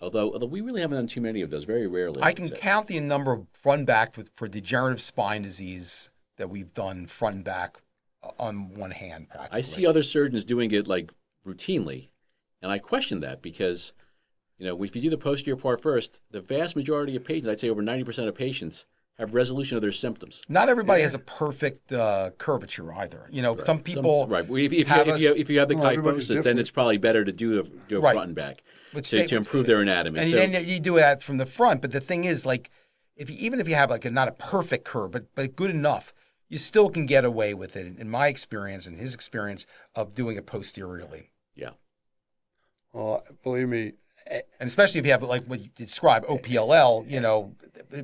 Although we really haven't done too many of those, very rarely. I can count the number of front and back for degenerative spine disease that we've done front and back on one hand, practically. I see other surgeons doing it like routinely, and I question that because, if you do the posterior part first, the vast majority of patients, I'd say over 90% of patients, have resolution of their symptoms. Not everybody has a perfect curvature either. Right. Some people If you have the kyphosis, then it's probably better to do a front and back to improve their anatomy. And then you do that from the front. But the thing is, like, even if you have not a perfect curve, but good enough, you still can get away with it. In my experience and his experience of doing it posteriorly. Yeah. Well, believe me. And especially if you have like what you described, OPLL,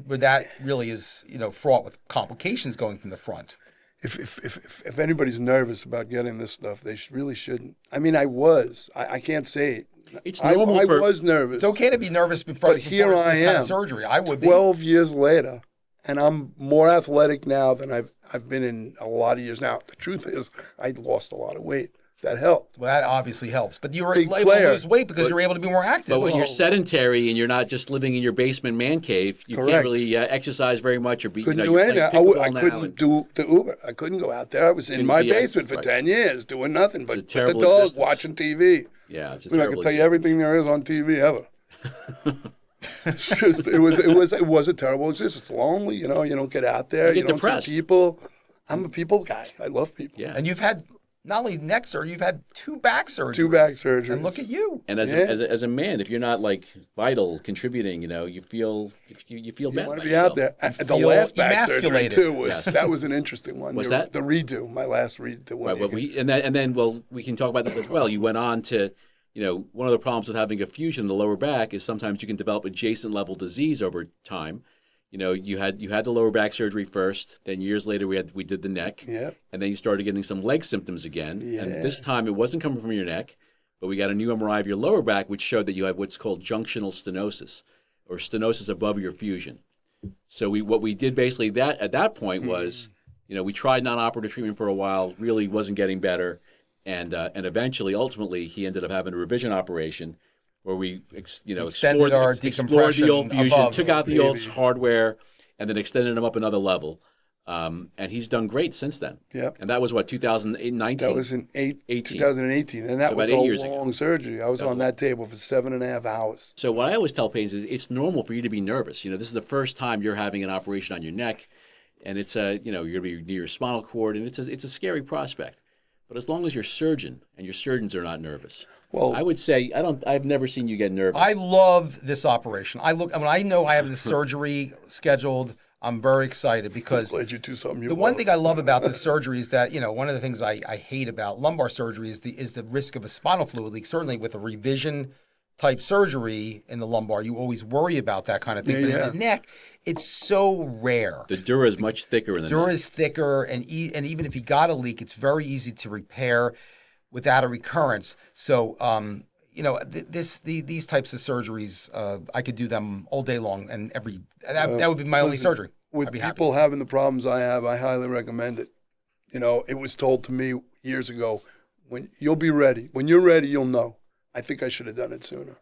where that really is, fraught with complications going from the front. If anybody's nervous about getting this stuff, they really shouldn't. I mean, I can't say. It's normal. I was nervous. It's okay to be nervous before here I am, kind of surgery. I would 12 years later, and I'm more athletic now than I've been in a lot of years. Now, the truth is, I lost a lot of weight. That helped. Well, that obviously helps. But you were able to lose weight because you're able to be more active. But when you're sedentary and you're not just living in your basement man cave, you can't really exercise very much or be. Couldn't do anything. I couldn't do the Uber. I couldn't go out there. I was in my basement for 10 years doing nothing but put the dog watching TV. Yeah, it's a I can tell you everything there is on TV ever. It's just, it was a terrible existence. It's lonely, you don't get out there. You get depressed. See people. I'm a people guy. I love people. Yeah. And you've had not only neck surgery, you've had 2 back surgeries. 2 back surgeries. And look at you. And as a man, if you're not like vital, contributing, you feel bad. You want to be yourself. out there. The last back surgery too was that was an interesting one. Was that the redo? My last redo. Right. Well, we can talk about that as well. You went on to, one of the problems with having a fusion in the lower back is sometimes you can develop adjacent level disease over time. You had the lower back surgery first. Then years later, we did the neck. Yep. And then you started getting some leg symptoms again. Yeah. And this time it wasn't coming from your neck, but we got a new MRI of your lower back, which showed that you have what's called junctional stenosis, or stenosis above your fusion. So what we did basically at that point was, we tried non-operative treatment for a while, really wasn't getting better, and eventually, ultimately, he ended up having a revision operation, where we, explored the old fusion, took out the old hardware, and then extended him up another level. And he's done great since then. Yeah. And that was, 2019? That was in 2018. And that was a long surgery. I was on that table for 7.5 hours. So what I always tell patients is it's normal for you to be nervous. This is the first time you're having an operation on your neck, and it's you're going to be near your spinal cord, and it's a scary prospect. But as long as you're a surgeon, and your surgeons are not nervous, I would say I've never seen you get nervous. I love this operation. When I know I have the surgery scheduled, I'm very excited because I'm glad you do something one thing I love about this surgery is that, one of the things I hate about lumbar surgery is the risk of a spinal fluid leak. Certainly with a revision type surgery in the lumbar, you always worry about that kind of thing. But in the neck, it's so rare. The dura is much thicker in the neck. Dura is thicker, and even if you got a leak, it's very easy to repair without a recurrence. So, these types of surgeries, I could do them all day long, and that would be my only surgery. With people having the problems I have, I highly recommend it. It was told to me years ago, when you'll be ready. When you're ready, you'll know. I think I should have done it sooner.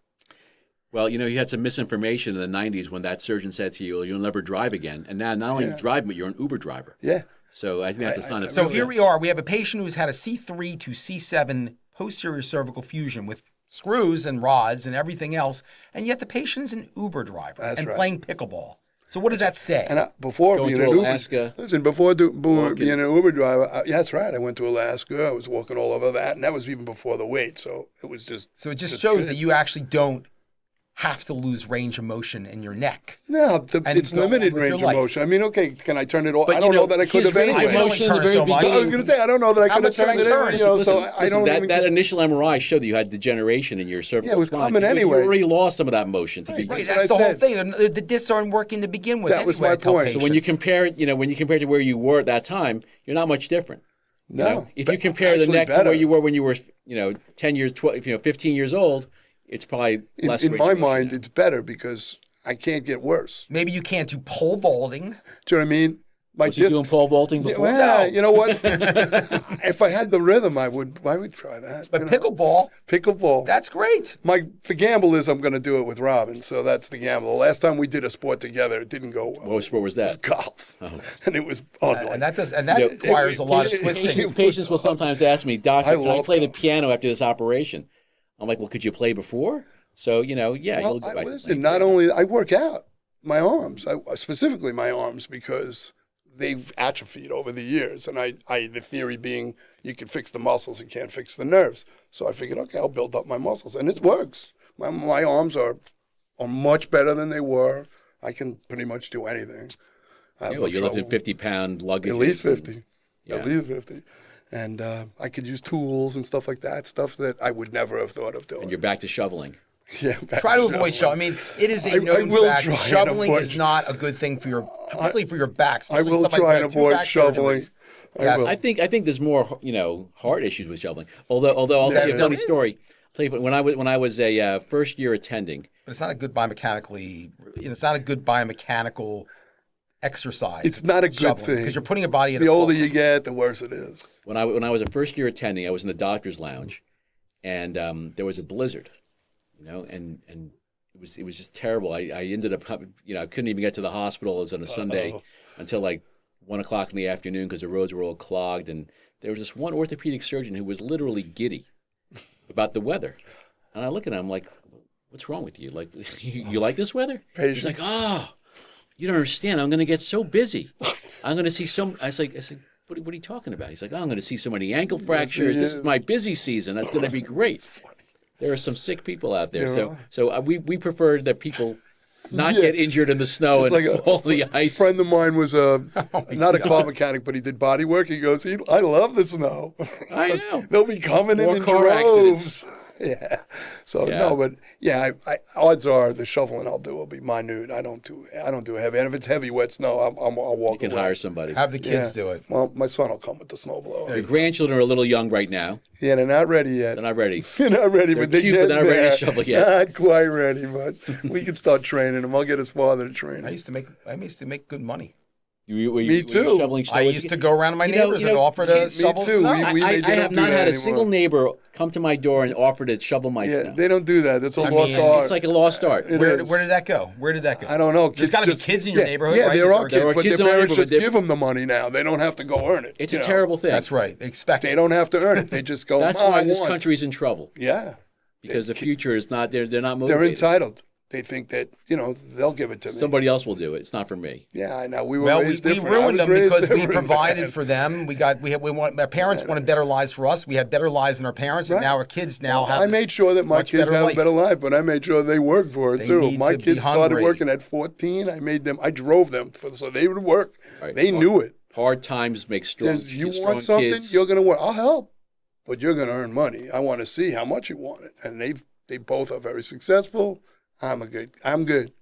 Well, you had some misinformation in the 90s when that surgeon said to you, you'll never drive again. And now not only you drive, but you're an Uber driver. Yeah. So I think that's a sign of... So here we are. We have a patient who's had a C3 to C7 posterior cervical fusion with screws and rods and everything else, and yet the patient is an Uber driver playing pickleball. So what does that say? And before being an Alaska, being an Uber driver, that's right. I went to Alaska. I was walking all over that, and that was even before the weight. So it was just. So it just shows that you actually don't have to lose range of motion in your neck. No, it's limited range of motion. I mean, okay, can I turn it off? I don't know that I could have anyway. I was going to say, I don't know that I could have turned it anyway. So I don't even... That initial MRI showed that you had degeneration in your cervical spine. Yeah, it was coming anyway. You already lost some of that motion. Right, that's the whole thing. The discs aren't working to begin with. That was my point. So when you compare it, to where you were at that time, you're not much different. No. If you compare the neck to where you were when you were, 10 years, 12, 15 years old, it's probably less. In my mind, it's better because I can't get worse. Maybe you can't do pole vaulting. Do you know what I mean? My Was he doing pole vaulting Yeah, before? well, you know what? If I had the rhythm, I would try that. But you know? pickleball, Pickleball. that's great. The gamble is I'm going to do it with Robin, so that's the gamble. The last time we did a sport together, it didn't go well. What sport was that? It was golf, and it was ugly. And that requires a lot of twisting. Patients will sometimes ask me, Doctor, can I love play the golf. piano after this operation? I'm like, well, could you play before? So, yeah. Well, listen, not only I work out my arms, specifically my arms, because they've atrophied over the years. And the theory being you can fix the muscles, you can't fix the nerves. So I figured, okay, I'll build up my muscles. And it works. My arms are much better than they were. I can pretty much do anything. Well, you're lifting 50-pound luggage. At least 50. Yeah. At least 50. And I could use tools and stuff like that, stuff that I would never have thought of doing. And you're back to shoveling. Yeah, Try to avoid shoveling. I mean, it is a known will fact. try and Shoveling avoid- is not a good thing for particularly for your back. I will try and avoid shoveling. Yes. I will. I think there's more, heart issues with shoveling. Although I'll tell you a funny story. I'll tell you, when I was a first year attending. But it's not a good biomechanically. It's not a good biomechanical exercise. It's not a good thing because you're putting your body in. The older you get, the worse it is. When I was a first year attending, I was in the doctor's lounge, and there was a blizzard, and it was just terrible. I ended up, I couldn't even get to the hospital. It was on a Sunday until like 1 o'clock in the afternoon because the roads were all clogged, and there was this one orthopedic surgeon who was literally giddy about the weather, and I look at him, I'm like, "What's wrong with you? Like, you like this weather?" Patience. He's like, "Oh, you don't understand. I'm going to get so busy. I'm going to see some." I said, what are you talking about? He's like, "Oh, I'm going to see so many ankle fractures. This is my busy season. That's going to be great." There are some sick people out there. Yeah. So we prefer that people not get injured in the snow and Like all the ice. A friend of mine was not a car mechanic, but he did body work. He goes, I love the snow. I know. They'll be coming More in car droves. Yeah. So Yeah. no, but yeah, odds are the shoveling I'll do will be minute. I don't do heavy. And if it's heavy wet snow, I'll walk You can away. hire somebody. Have the kids do it. Well, my son will come with the snowblower. Your grandchildren are a little young right now. Yeah, they're not ready yet. They're not ready. They're not ready, but they're cute, but getting they're not ready to there. shovel yet. Not quite ready, but we can start training them. I'll get his father to train I him. used to make good money. Were Me you too. shoveling snow? I used to go around to my neighbors and offer to shovel too. snow. I They have don't do not that had a anymore. single neighbor come to my door and offer to shovel my Yeah, snow. they don't do that. That's a lost mean, art. It's like a lost art. It Where is. did that go? Where did that go? I don't know. There's got to be kids in your neighborhood, Yeah, right? there are There kids, are but kids their in our parents neighborhood, just give them the money now. They don't have to go earn it. It's you a know. terrible thing. That's right. Expect They it. don't have to earn it. They just go. That's "Ma, why I this want." country's in trouble. Yeah, Because the future is not they're not they're motivated. entitled. They think that they'll give it to me. Somebody else will do it. It's not for me. Yeah, I know. We were Well, we raised different. I ruined was them raised because we different, provided man. for them. Our parents wanted better lives for us. We had better lives than our parents, and Right. now our kids now have. I made sure that my much kids better have life. a better life, but I made sure they worked for it They too. need My to be kids started hungry. working at 14. I drove them so they would work. Right. They knew it. Hard times make strong. You strong want something, kids. you're going to work. I'll help, but you're going to earn money. I want to see how much you want it. And they both are very successful. I'm good.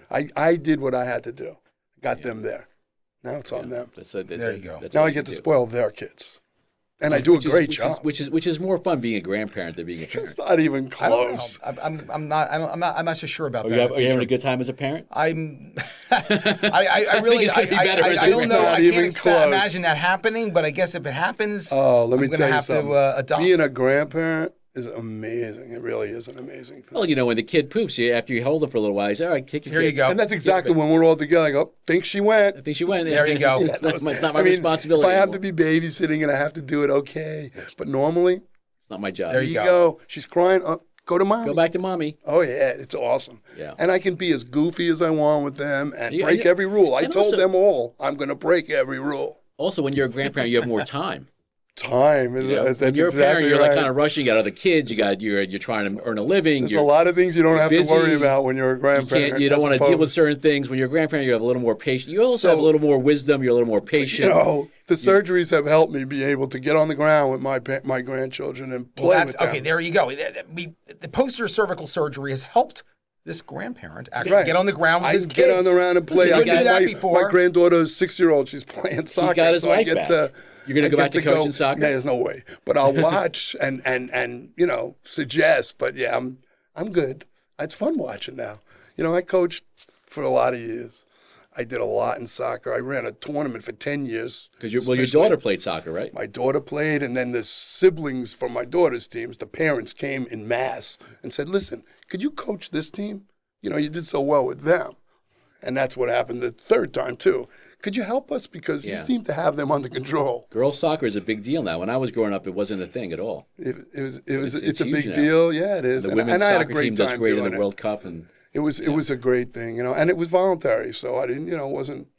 I did what I had to do. Got them there. Now it's on them. There you go. That's Now what I you get to do. spoil their kids. And I do a great job. Which is more fun being a grandparent than being a parent. It's not even I don't close. know. I'm not so sure about Are that. you, in the are you having a future. good time as a parent? I really, it's gonna be better as a I don't know. Not I even can't close. imagine that happening, but I guess if it happens, Oh, let me I'm tell gonna you have something. to adopt. Being a grandparent is amazing. It really is an amazing thing. Well, when the kid poops, after you hold him for a little while, you say, "All right, kick your Here kid." you go. And that's exactly when we're all together. I go, think she went. I think she went. There you go. It's not my I mean, responsibility. If I have to anymore. be babysitting and I have to do it, okay. But normally, It's not my job. There here you you go. go. She's crying. Go to mommy. Go back to mommy. Oh, yeah. It's awesome. Yeah. And I can be as goofy as I want with them and Yeah, break yeah. every rule. I And told also- them all, I'm going to break every rule. Also, when you're a grandparent, you have more time. Time. When That's you're a exactly parent, you're right. like kind of rushing. You got other kids. You're trying to earn a living. There's a lot of things you don't have busy. to worry about when you're a grandparent. You don't as want to deal with opposed- certain things. When you're a grandparent, you have a little more patience. You also So- have a little more wisdom. You're a little more patient. The surgeries have helped me be able to get on the ground with my grandchildren and play Well, with them. okay. There you go. The posterior cervical surgery has helped this grandparent actually Right. get on the ground with I his can kids. get on the ground and play. You I couldn't get do that my before. granddaughter is 6-year-old. She's playing soccer. got his so I life get back. to. You're gonna I go get back to coaching soccer? There's no way. But I'll watch and suggest. But yeah, I'm good. It's fun watching now. I coached for a lot of years. I did a lot in soccer. I ran a tournament for 10 years. Because your daughter played soccer, right? My daughter played, and then the siblings from my daughter's teams, the parents came in mass and said, listen, could you coach this team? You know, you did so well with them. And that's what happened the third time, too. Could you help us? Because you seem to have them under control. Girls soccer is a big deal now. When I was growing up, it wasn't a thing at all. It's a big deal. Yeah, it is. And the women's I had a soccer great team does time great in doing the it. World Cup. And It was a great thing, you know, and it was voluntary, so I didn't, you know,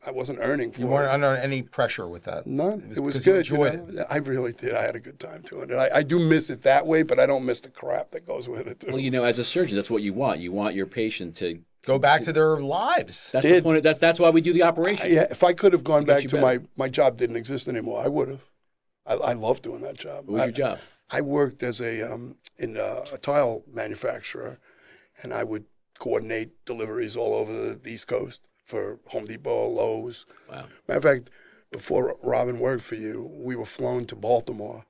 I wasn't earning for You it. weren't under any pressure with that. None. It was 'cause you good. You enjoyed know? I really did. I had a good time doing it. I do miss it that way, but I don't miss the crap that goes with it too. well, you know, as a surgeon, that's what you want. You want your patient to Go back to their lives. That's the point. That's why we do the operation. Yeah, if I could have gone back you to better. my job didn't exist anymore, I would have. I love doing that job. What was your job? I worked as in a tile manufacturer, and I would coordinate deliveries all over the East Coast for Home Depot, Lowe's. Wow. Matter of fact, before Robin worked for you, we were flown to Baltimore.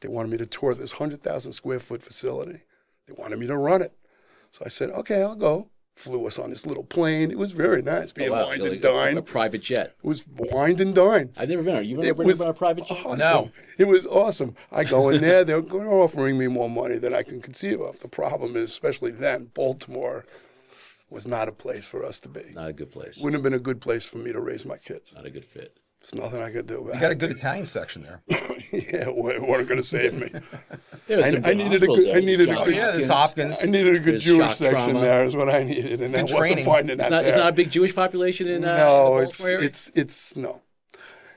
They wanted me to tour this 100,000 square foot facility. They wanted me to run it. So I said, okay, I'll go. Flew us on this little plane. It was very nice being wined and dined. A private jet. It was wined and dined. I've never been. You ever It been was on a private jet? awesome. No. It was awesome. I go in there, they're offering me more money than I can conceive of. The problem is, especially then, Baltimore was not a place for us to be. Not a good place. Wouldn't have been a good place for me to raise my kids. Not a good fit. There's nothing I could do about You got a good Italian section there. it. Yeah, it weren't going to save me. I I needed a good. I needed a Johns good. Yeah, there's Hopkins. I needed a good There's Jewish shock section trauma. there is what I needed, and I wasn't training. finding that It's there. not a big Jewish population in no, the Baltimore area? it's no,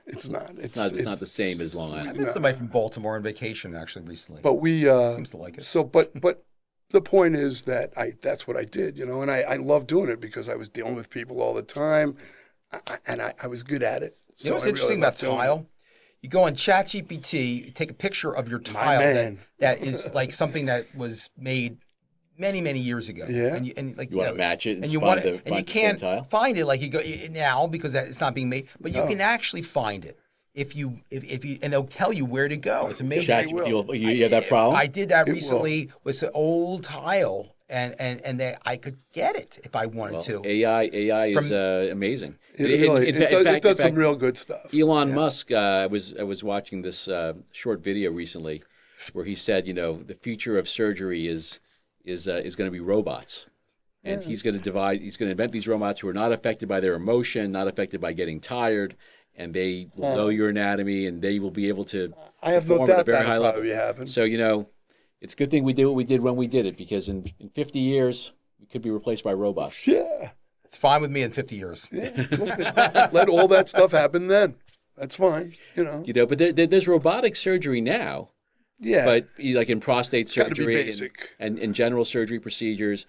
it's not. It's not the same as Long I Island. met somebody from Baltimore on vacation actually recently. But we Seems to like it. So, but the point is that that's what I did, you know, and I love doing it because I was dealing with people all the time, and I was good at it. You know what's I really interesting about loved doing it. tile? You go on ChatGPT, you take a picture of your tile man. that is like something that was made many, many years ago. Yeah. And like You want to match it and you find want the- it, and find you the same can't tile? find it like you go now because it's not being made, but you No. can actually find it if you and they'll tell you where to go. It's amazing. Chat, you have that problem? I did that It recently with an old tile, and that I could get it if I wanted Well, to. AI is From- amazing. It does some real good stuff. Elon Musk, I was watching this short video recently, where he said, you know, the future of surgery is going to be robots, and he's going to invent these robots who are not affected by their emotion, not affected by getting tired, and they will know your anatomy, and they will be able to. I have no perform at a doubt very that'll high level. probably happen. So you know, it's a good thing we did what we did when we did it, because in 50 years we could be replaced by robots. Yeah, It's fine with me in 50 years. listen, let all that stuff happen then. That's fine, you know. You know, but there's robotic surgery now. Yeah, But like in prostate gotta be surgery basic. and general surgery procedures,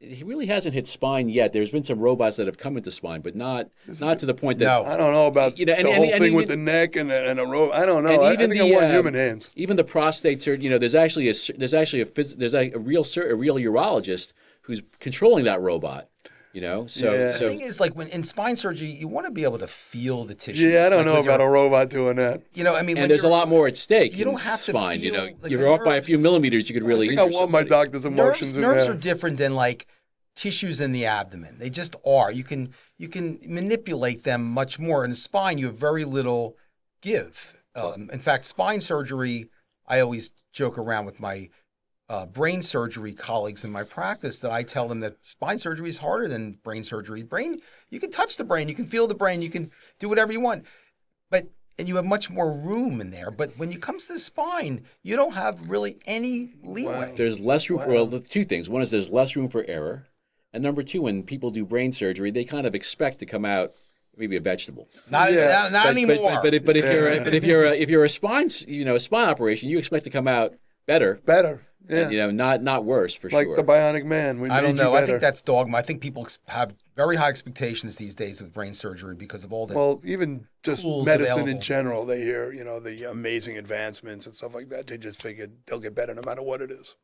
he really hasn't hit spine yet. There's been some robots that have come into spine, but not to the point that. No. I don't know about You know, and- the and- whole and thing even- with the neck and a rope. I don't know. And I even think I the, want human hands. Even the prostate surgery, you know, there's actually a real urologist who's controlling that robot. You know, so Yeah. The thing is, like when in spine surgery, you want to be able to feel the tissue. Yeah, I don't know about a robot doing that. You know, I mean, and when there's a you're- lot more at stake. You don't in have to spine. You feel, know, like, you're the off by a few nerves. millimeters, you could really I think I injure want my somebody. doctor's emotions in Nerves there. are different than like tissues in the abdomen. They just are. You can manipulate them much more. In the spine, you have very little give. In fact, spine surgery, I always joke around with my brain surgery colleagues in my practice that I tell them that spine surgery is harder than brain surgery. Brain, you can touch the brain, you can feel the brain, you can do whatever you want, and you have much more room in there. But when it comes to the spine, you don't have really any leeway. There's less room for, well, two things. One is there's less room for error. And number two, when people do brain surgery, they kind of expect to come out maybe a vegetable. Not anymore. But if you're a spine, you know, a spine operation, you expect to come out better. Better, yeah. And, you know, not worse for Like sure. the Bionic Man. We I don't made you know. I better. think that's dogma. I think people have very high expectations these days with brain surgery because of all the. Well, even just tools medicine in available. general, they hear, you know, the amazing advancements and stuff like that. They just figure they'll get better no matter what it is.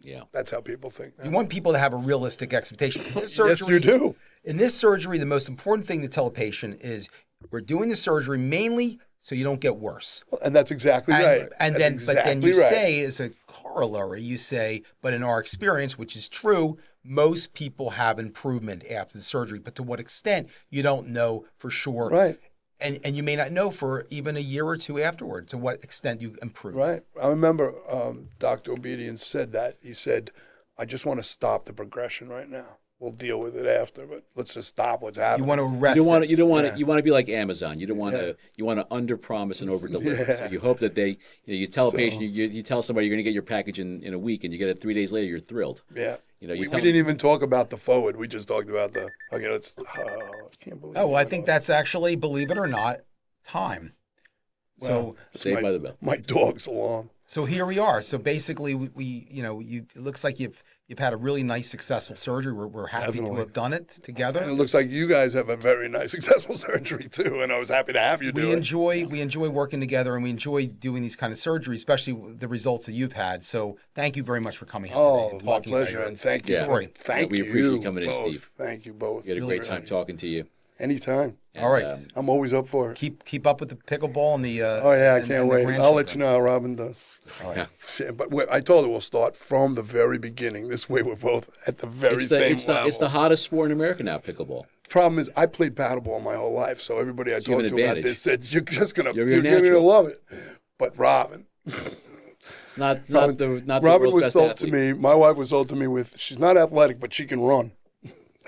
Yeah. That's how people think. you want people to have a realistic expectation. In this Yes, surgery, you do. In this surgery, the most important thing to tell a patient is we're doing the surgery mainly so you don't get worse. And that's exactly right. And That's then, but then you exactly right. say as a corollary, you say, but in our experience, which is true, most people have improvement after the surgery, but to what extent, you don't know for sure. Right. And you may not know for even a year or two afterward to what extent you improve. Right. I remember Dr. Obedience said that. He said, I just want to stop the progression right now. We'll deal with it after, but let's just stop what's happening. You want to arrest You don't it. want to. You want to be like Amazon. You don't want to. You want to under promise and over deliver. Yeah. So you hope that they. You tell a patient. You tell somebody you're going to get your package in a week, and you get it 3 days later. You're thrilled. Yeah. You We didn't even talk about the forward. We just talked about the, okay, let's, I can't believe Oh, well, I it. think that's actually, believe it or not, time. Well, it's Saved by the bell. My dog's along. So here we are. So basically, we it looks like you've had a really nice, successful surgery. We're happy to Definitely. have done it together. And it looks like you guys have a very nice, successful surgery too. And I was happy to have you do We it. enjoy working together, and we enjoy doing these kind of surgeries, especially the results that you've had. So thank you very much for coming out today Oh, and my talking about pleasure. your And thank you. Yeah. story. Thank We you. appreciate you coming in, both. Steve. Thank you both. We had a great time talking to you. Anytime. And, All right. I'm always up for it. Keep up with the pickleball and the. Oh, yeah, I and can't the wait. I'll let grandchildren. you know how Robin does. Yeah. Shit, but I told her we'll start from the very beginning. This way we're both at the very same level. It's the hottest sport in America now, pickleball. Problem is, I played paddleball my whole life, so everybody I you have talked an to about advantage. this said, you're just going to You're you're gonna natural. love it. But Robin, Not Robin the Robin world's was best sold athlete. to me, my wife was sold to me with, she's not athletic, but she can run.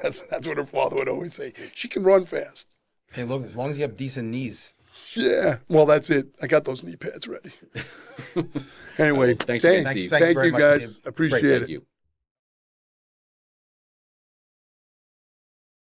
That's what her father would always say. She can run fast. Hey, look, as long as you have decent knees. Yeah, well, that's it. I got those knee pads ready. Anyway, Thanks thank, again, Steve. Thank you thank very you much, guys. Steve. Appreciate Great, it. Thank you.